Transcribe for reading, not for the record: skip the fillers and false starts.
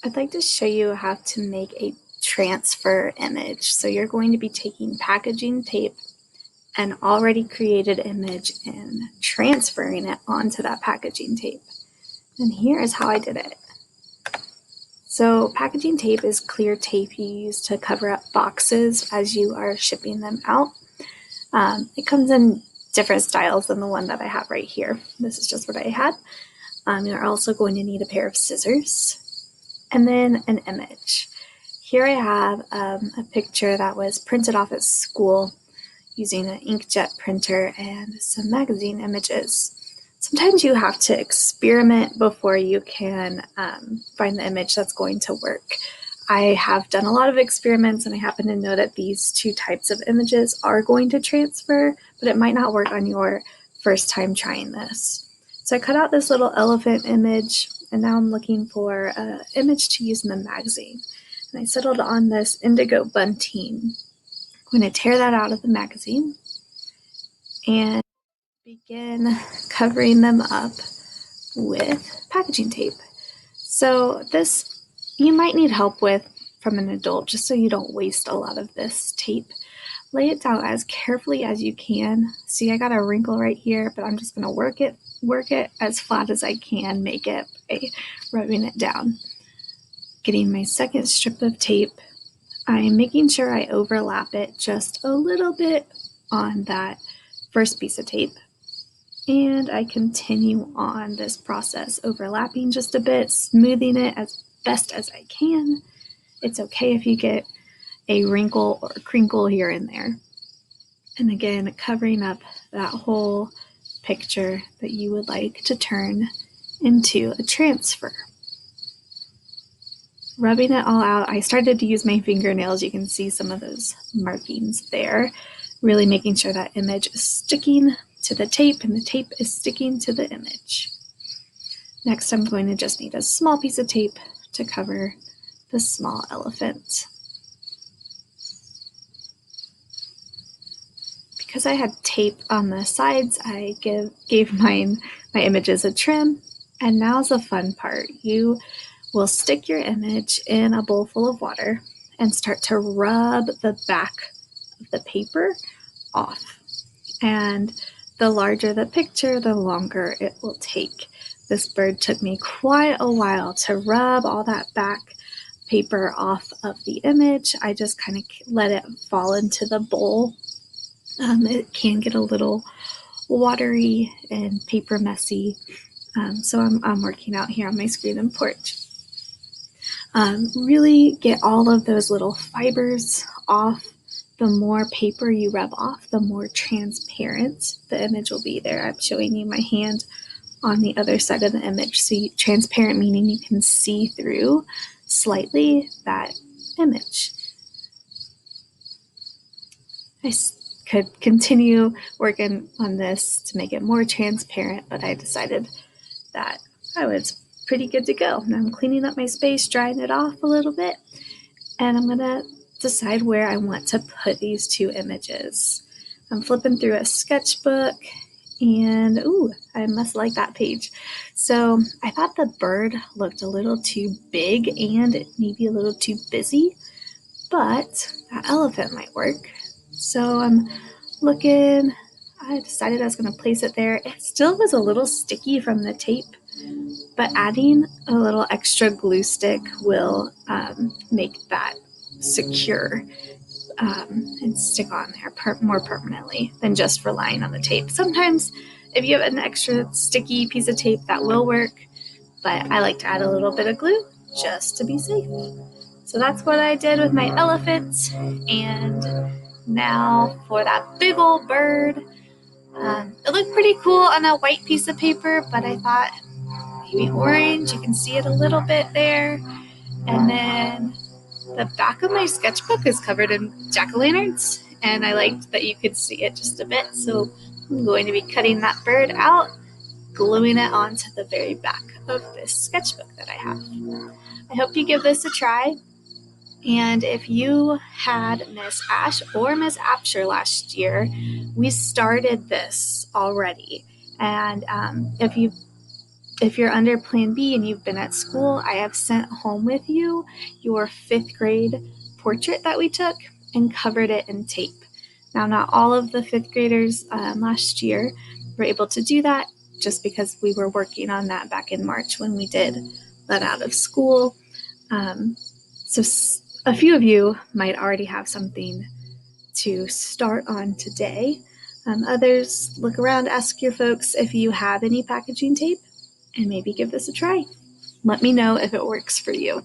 I'd like to show you how to make a transfer image. So you're going to be taking packaging tape, an already created image, and transferring it onto that packaging tape. And here is how I did it. So packaging tape is clear tape you use to cover up boxes as you are shipping them out. It comes in different styles than the one that I have right here. This is just what I had. You're also going to need a pair of scissors and then an image. Here I have a picture that was printed off at school using an inkjet printer and some magazine images. Sometimes you have to experiment before you can find the image that's going to work. I have done a lot of experiments and I happen to know that these two types of images are going to transfer, but it might not work on your first time trying this. So I cut out this little elephant image and now I'm looking for an image to use in the magazine. And I settled on this indigo bunting. I'm going to tear that out of the magazine and begin covering them up with packaging tape. So this you might need help with from an adult just so you don't waste a lot of this tape. Lay it down as carefully as you can. See, I got a wrinkle right here, but I'm just going to work it as flat as I can, make it by rubbing it down. Getting my second strip of tape, I'm making sure I overlap it just a little bit on that first piece of tape. And I continue on this process, overlapping just a bit, smoothing it as best as I can. It's okay if you get a wrinkle or a crinkle here and there. And again, covering up that whole picture that you would like to turn into a transfer. Rubbing it all out, I started to use my fingernails. You can see some of those markings there. Really making sure that image is sticking to the tape and the tape is sticking to the image. Next, I'm going to just need a small piece of tape to cover the small elephant. Because I had tape on the sides, I gave my images a trim. And now's the fun part. You will stick your image in a bowl full of water and start to rub the back of the paper off. And the larger the picture, the longer it will take. This bird took me quite a while to rub all that back paper off of the image. I just kind of let it fall into the bowl. It can get a little watery and paper messy. So I'm working out here on my screen and porch. Really get all of those little fibers off. The more paper you rub off, the more transparent the image will be there. I'm showing you my hand on the other side of the image. So transparent meaning you can see through slightly that image. I could continue working on this to make it more transparent, but I decided that I was pretty good to go. Now I'm cleaning up my space, drying it off a little bit, and I'm going to decide where I want to put these two images. I'm flipping through a sketchbook and I must like that page. So I thought the bird looked a little too big and maybe a little too busy, but that elephant might work. So I'm looking, I decided I was going to place it there. It still was a little sticky from the tape, but adding a little extra glue stick will make that secure and stick on there more permanently than just relying on the tape. Sometimes if you have an extra sticky piece of tape, that will work, but I like to add a little bit of glue just to be safe. So that's what I did with my elephant. And now for that big old bird. It looked pretty cool on a white piece of paper, but I thought maybe orange. You can see it a little bit there. And then the back of my sketchbook is covered in jack-o'-lanterns, and I liked that you could see it just a bit. So I'm going to be cutting that bird out, gluing it onto the very back of this sketchbook that I have. I hope you give this a try. And if you had Miss Ash or Miss Apsher last year, we started this already. And if you If you're under Plan B and you've been at school, I have sent home with you your 5th grade portrait that we took and covered it in tape. Now, not all of the 5th graders last year were able to do that just because we were working on that back in March when we did let out of school. So a few of you might already have something to start on today. Others, look around, ask your folks if you have any packaging tape, and maybe give this a try. Let me know if it works for you.